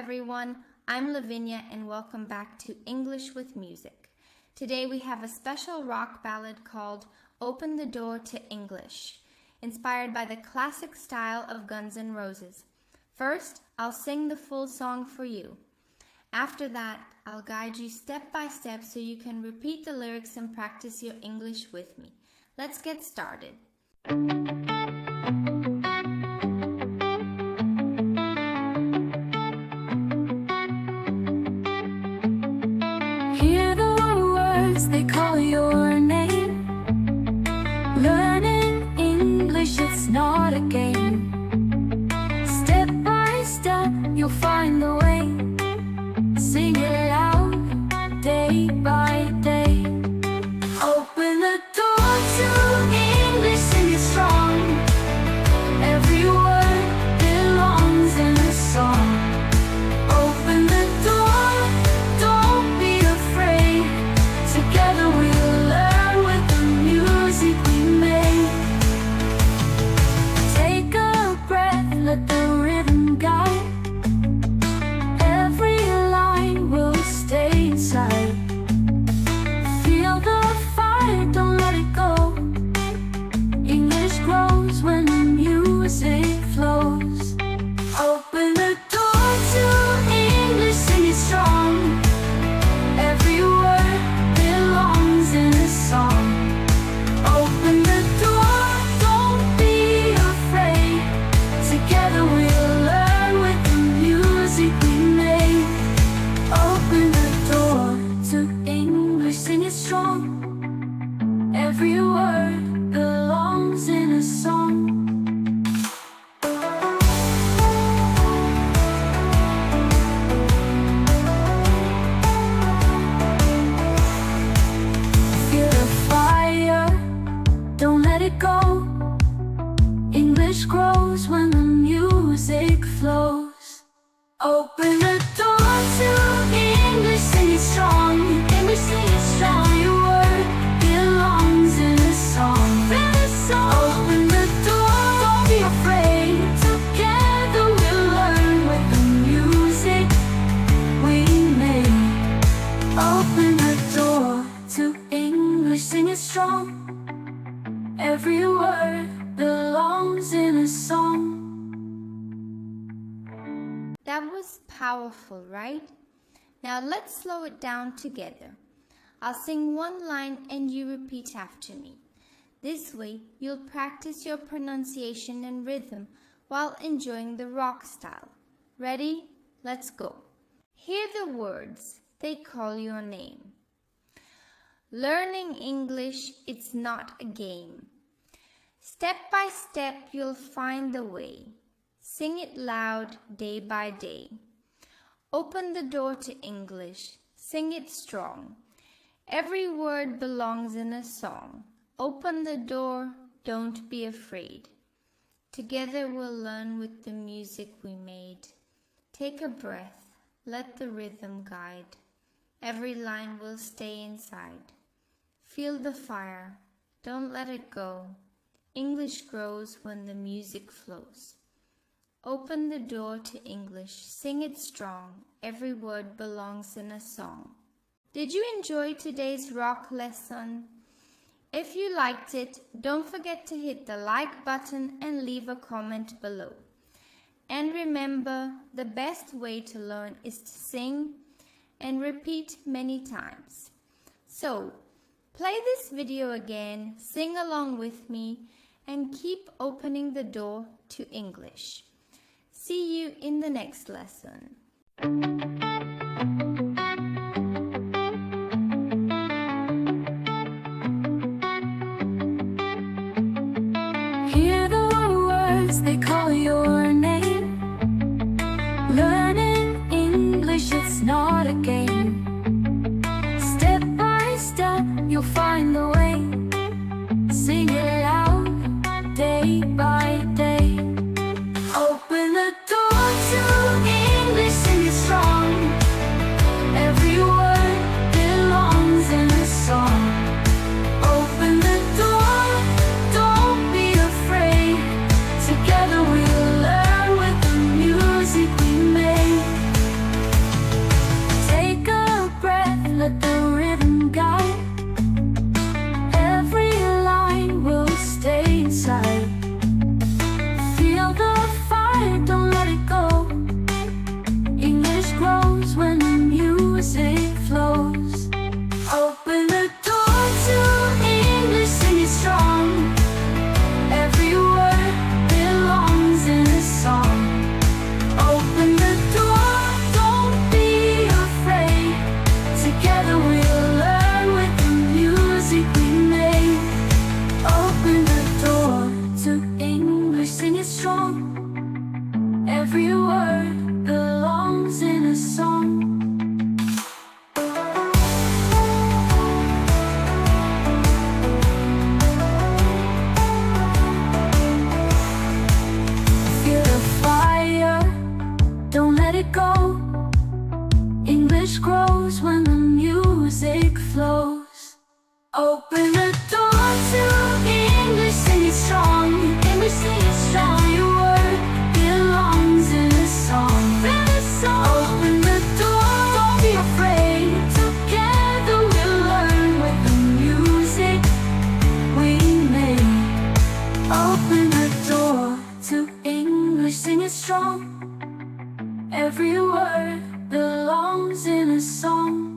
everyone, I'm Lavinya and welcome back to English with Music. Today we have a special rock ballad called Open the Door to English, inspired by the classic style of Guns N' Roses. First, I'll sing the full song for you. After that, I'll guide you step by step so you can repeat the lyrics and practice your English with me. Let's get started. Hear the words, they call your name. Learning English, it's not a game. Step by step, you'll find the way. Sing it loud, day by day. Open the door to English, sing it strong. Every word belongs in a song. Open the door, don't be afraid. Together we'll learn with the music we make. Take a breath, let the rhythm guide. Every line will stay inside. Feel the fire, don't let it go. English grows when the music flows. Open the door to English, sing it strong. Every word belongs in a song. Open the door, don't be afraid. Together we'll learn with the music we make. Open the door to English, sing it strong. Every word belongs in a song. Feel the fire, don't let it go. English grows when the music flows. Open the door to English, sing it strong. English, sing it strong. Your word belongs in a song. Open the door, don't be afraid. Together we'll learn with the music we make. Open the door to English, sing it strong. Every word belongs in a song. That was powerful, right? Now let's slow it down together. I'll sing one line and you repeat after me. This way, you'll practice your pronunciation and rhythm while enjoying the rock style. Ready? Let's go. Hear the words, they call your name. Learning English, it's not a game. Step by step, you'll find the way. Sing it loud, day by day. Open the door to English, sing it strong. Every word belongs in a song. Open the door, don't be afraid. Together we'll learn with the music we made. Take a breath, let the rhythm guide. Every line will stay inside. Feel the fire, don't let it go. English grows when the music flows. Open the door to English, sing it strong. Every word belongs in a song. Did you enjoy today's rock lesson? If you liked it, don't forget to hit the like button and leave a comment below. And remember, the best way to learn is to sing and repeat many times. So, play this video again, sing along with me, and keep opening the door to English. See you in the next lesson. Hear the words, they call your name. Learning English, it's not a game. Step by step, you'll find the way. Sing it loud, day by day. Open the door to English, sing it strong. Every word belongs in a song. Open the door, don't be afraid. Together we'll learn with the music we make. go. English grows when the music flows. Open the door to English, sing it strong. English, sing it strong. Your word belongs in a song. Open the door, don't be afraid. Together we'll learn with the music we made. Open the door to English, sing it strong. Every word belongs in a song.